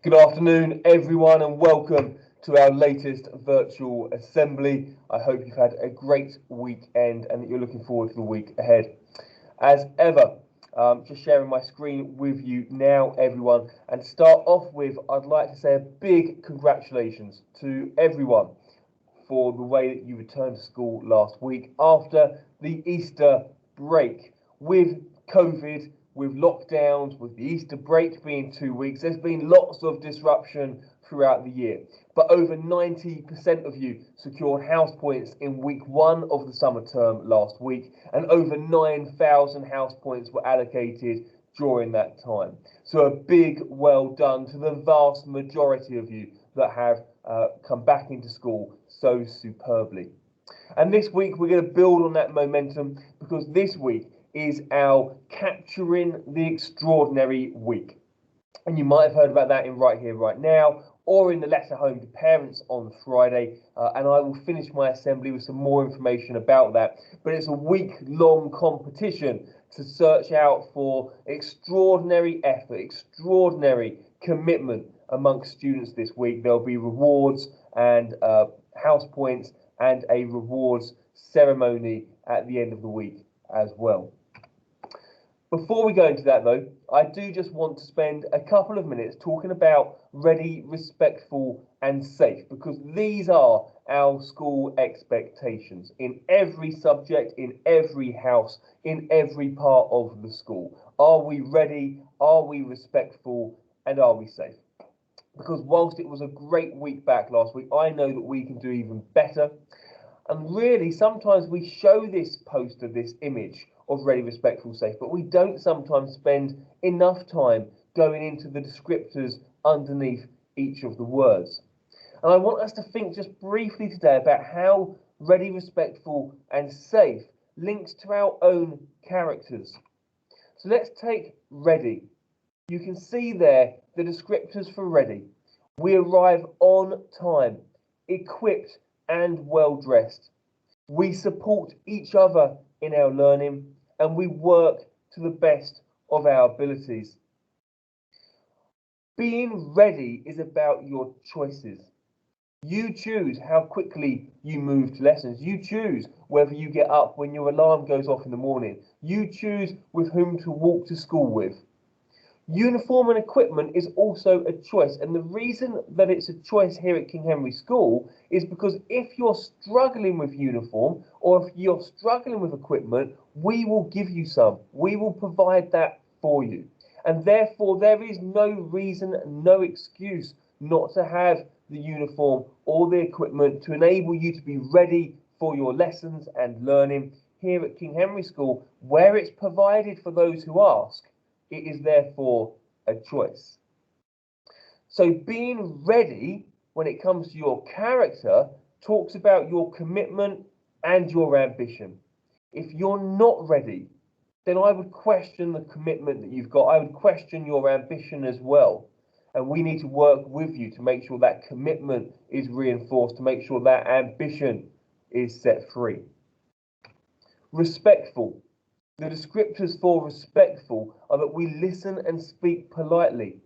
Good afternoon, everyone, and welcome to our latest virtual assembly. I hope you've had a great weekend and that you're looking forward to the week ahead. As ever, just sharing my screen with you now, everyone. And to start off with, I'd like to say a big congratulations to everyone for the way that you returned to school last week after the Easter break. With COVID, with lockdowns, with the Easter break being 2 weeks, there's been lots of disruption throughout the year. But over 90% of you secured house points in week 1 of the summer term last week, and over 9,000 house points were allocated during that time. So a big well done to the vast majority of you that have come back into school so superbly. And this week we're going to build on that momentum, because this week is our Capturing the Extraordinary week. And you might have heard about that in Right Here, Right Now, or in the letter home to parents on Friday. And I will finish my assembly with some more information about that. But it's a week-long competition to search out for extraordinary effort, extraordinary commitment amongst students this week. There'll be rewards and house points and a rewards ceremony at the end of the week as well. Before we go into that though, I do just want to spend a couple of minutes talking about ready, respectful and safe, because these are our school expectations in every subject, in every house, in every part of the school. Are we ready? Are we respectful? And are we safe? Because whilst it was a great week back last week, I know that we can do even better. And really, sometimes we show this poster, this image of ready, respectful, safe, but we don't sometimes spend enough time going into the descriptors underneath each of the words. And I want us to think just briefly today about how ready, respectful and safe links to our own characters. So let's take ready. You can see there the descriptors for ready. We arrive on time, equipped and well dressed. We support each other in our learning, and we work to the best of our abilities. Being ready is about your choices. You choose how quickly you move to lessons. You choose whether you get up when your alarm goes off in the morning. You choose with whom to walk to school with. Uniform and equipment is also a choice, and the reason that it's a choice here at King Henry School is because if you're struggling with uniform or if you're struggling with equipment, we will give you some. We will provide that for you, and therefore there is no reason, no excuse not to have the uniform or the equipment to enable you to be ready for your lessons and learning here at King Henry School, where it's provided for those who ask. It is therefore a choice. So being ready when it comes to your character talks about your commitment and your ambition. If you're not ready, then I would question the commitment that you've got. I would question your ambition as well. And we need to work with you to make sure that commitment is reinforced, to make sure that ambition is set free. Respectful. The descriptors for respectful are that we listen and speak politely,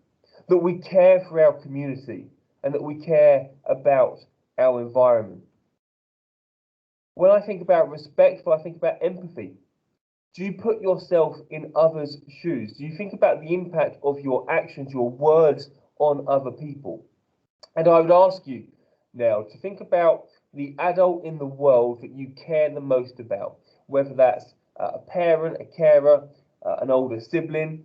that we care for our community, and that we care about our environment. When I think about respectful, I think about empathy. Do you put yourself in others' shoes? Do you think about the impact of your actions, your words on other people? And I would ask you now to think about the adult in the world that you care the most about, whether that's a parent, a carer, an older sibling.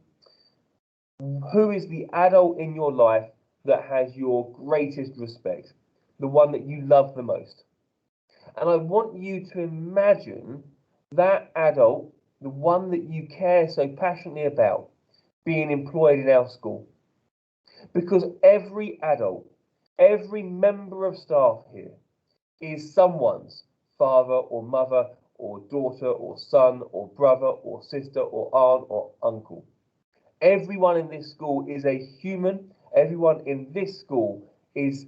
Who is the adult in your life that has your greatest respect, the one that you love the most? And I want you to imagine that adult, the one that you care so passionately about, being employed in our school. Because every adult, every member of staff here is someone's father or mother or daughter or son or brother or sister or aunt or uncle. Everyone in this school is a human. Everyone in this school is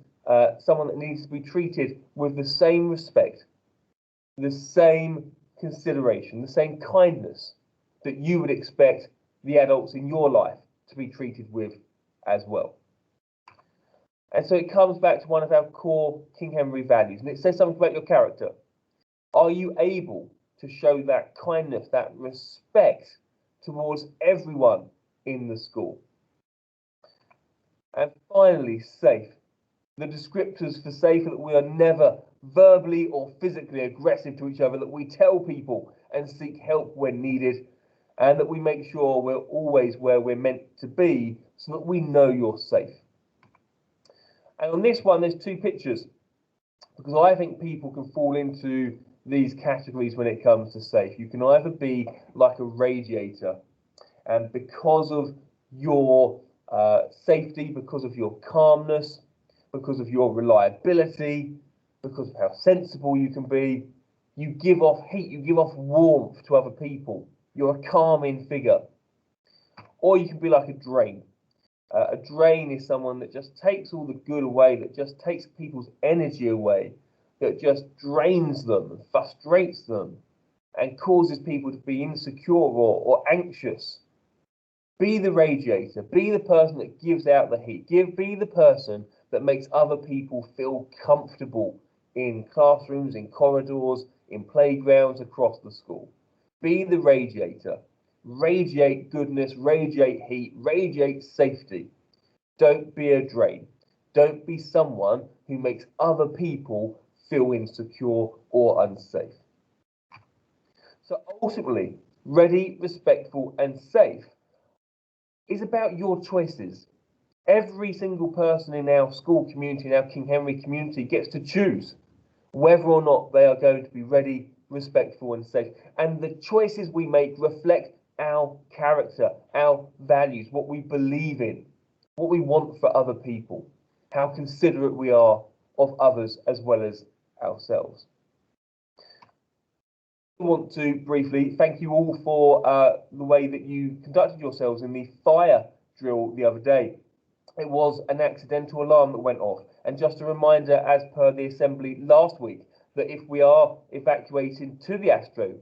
someone that needs to be treated with the same respect, the same consideration, the same kindness that you would expect the adults in your life to be treated with as well. And so it comes back to one of our core King Henry values, and it says something about your character. Are you able to show that kindness, that respect towards everyone in the school? And finally, safe. The descriptors for safe are that we are never verbally or physically aggressive to each other, that we tell people and seek help when needed, and that we make sure we're always where we're meant to be so that we know you're safe. And on this one, there's two pictures, because I think people can fall into these categories when it comes to safe. You can either be like a radiator, and because of your safety, because of your calmness, because of your reliability, because of how sensible you can be, you give off heat, you give off warmth to other people. You're a calming figure. Or you can be like a drain. A drain is someone that just takes all the good away, that just takes people's energy away, that just drains them and frustrates them and causes people to be insecure or anxious. Be the radiator, be the person that gives out the heat, be the person that makes other people feel comfortable in classrooms, in corridors, in playgrounds across the school. Be the radiator. Radiate goodness, radiate heat, radiate safety. Don't be a drain. Don't be someone who makes other people feel insecure or unsafe. So ultimately, ready, respectful, and safe is about your choices. Every single person in our school community, in our King Henry community, gets to choose whether or not they are going to be ready, respectful, and safe. And the choices we make reflect our character, our values, what we believe in, what we want for other people, how considerate we are of others as well as ourselves. I want to briefly thank you all for the way that you conducted yourselves in the fire drill the other day. It was an accidental alarm that went off, and just a reminder, as per the assembly last week, that if we are evacuating to the Astro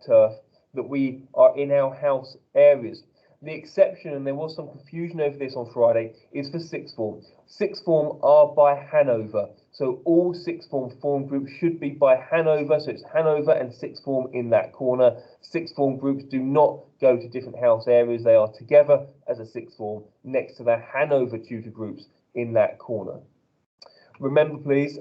turf, that we are in our house areas. The exception, and there was some confusion over this on Friday, is for sixth form. Sixth form are by Hanover, so all sixth form groups should be by Hanover, so it's Hanover and sixth form in that corner. Sixth form groups do not go to different house areas, they are together as a sixth form next to the Hanover tutor groups in that corner. Remember please,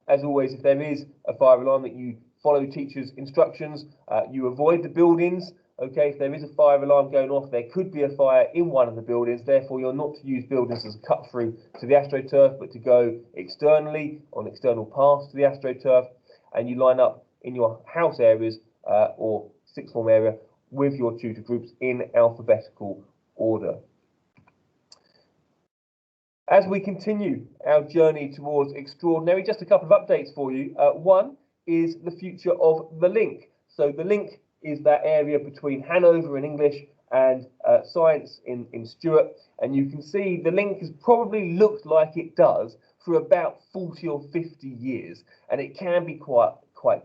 as always, if there is a fire alarm, that you follow teachers' instructions, you avoid the buildings. Okay, if there is a fire alarm going off, there could be a fire in one of the buildings, therefore you're not to use buildings as a cut through to the AstroTurf, but to go externally on external paths to the AstroTurf, and you line up in your house areas or sixth form area with your tutor groups in alphabetical order. As we continue our journey towards extraordinary, just a couple of updates for you. One is the future of the link. So the link is that area between Hanover in English and science in Stuart, and you can see the link has probably looked like it does for about 40 or 50 years, and it can be quite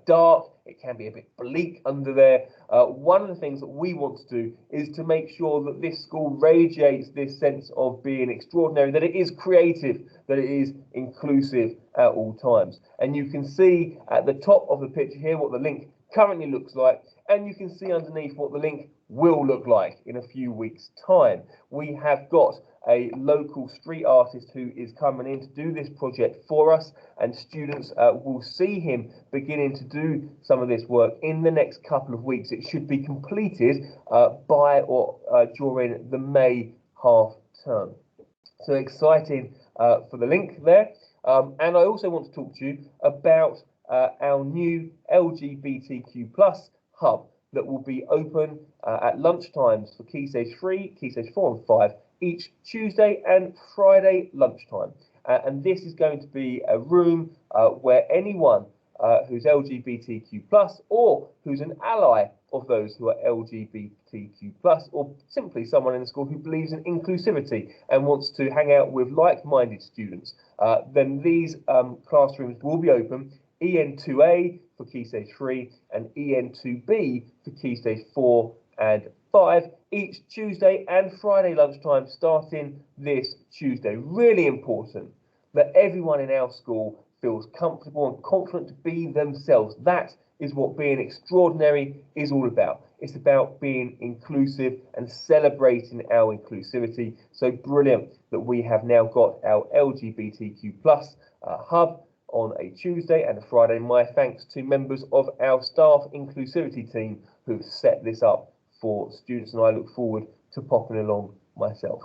dark, it can be a bit bleak under there. One of the things that we want to do is to make sure that this school radiates this sense of being extraordinary, that it is creative, that it is inclusive at all times. And you can see at the top of the picture here what the link currently looks like, and you can see underneath what the link will look like in a few weeks' time. We have got a local street artist who is coming in to do this project for us, and students will see him beginning to do some of this work in the next couple of weeks. It should be completed by or during the May half term. So exciting for the link there. And I also want to talk to you about our new LGBTQ plus hub that will be open at lunchtimes for Key Stage 3, Key Stage 4 and 5 each Tuesday and Friday lunchtime. And this is going to be a room where anyone who's LGBTQ plus or who's an ally of those who are LGBTQ plus, or simply someone in the school who believes in inclusivity and wants to hang out with like-minded students, then these classrooms will be open. EN2A for Key Stage 3 and EN2B for Key Stage 4 and 5 each Tuesday and Friday lunchtime starting this Tuesday. Really important that everyone in our school feels comfortable and confident to be themselves. That is what being extraordinary is all about. It's about being inclusive and celebrating our inclusivity. So brilliant that we have now got our LGBTQ plus hub on a Tuesday and a Friday. My thanks to members of our staff inclusivity team who've set this up for students, and I look forward to popping along myself.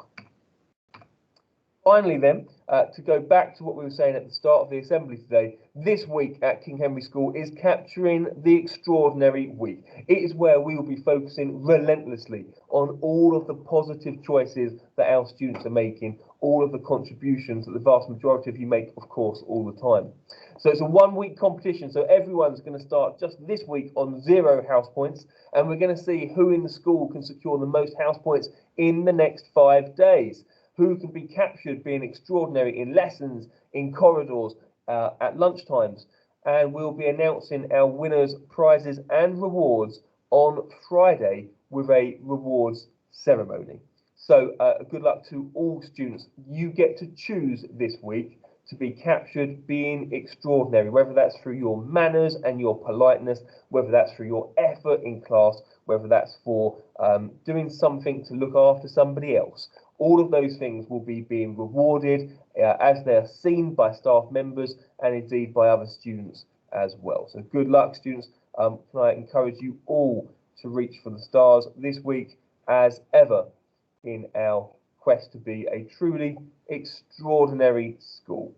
Finally then, to go back to what we were saying at the start of the assembly today, this week at King Henry School is capturing the extraordinary week. It is where we will be focusing relentlessly on all of the positive choices that our students are making, all of the contributions that the vast majority of you make, of course, all the time. So it's a 1 week competition, so everyone's going to start just this week on 0 house points, and we're going to see who in the school can secure the most house points in the next 5 days. Who can be captured being extraordinary in lessons, in corridors, at lunchtimes. And we'll be announcing our winners, prizes and rewards on Friday with a rewards ceremony. So good luck to all students. You get to choose this week to be captured being extraordinary, whether that's through your manners and your politeness, whether that's through your effort in class, whether that's for doing something to look after somebody else. All of those things will be being rewarded as they're seen by staff members and indeed by other students as well. So good luck, students. Can I encourage you all to reach for the stars this week as ever in our quest to be a truly extraordinary school.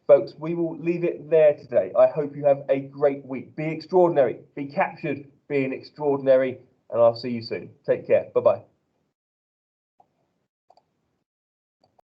Folks, we will leave it there today. I hope you have a great week. Be extraordinary, be captured being extraordinary, and I'll see you soon. Take care. Bye-bye.